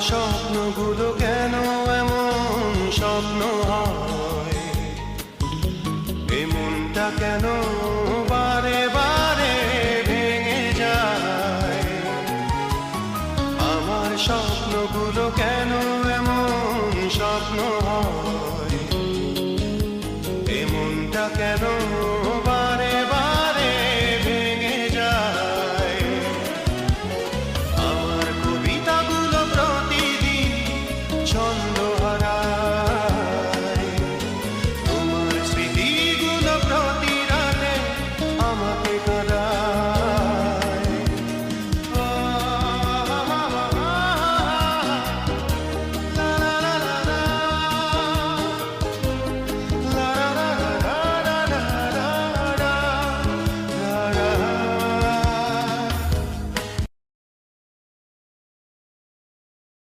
স্বপ্নগুলো কেন এমন স্বপ্ন হয়, এ মনটা কেন বারে বারে ভেঙে যায়। আমার স্বপ্নগুলো কেন এমন স্বপ্ন হয়।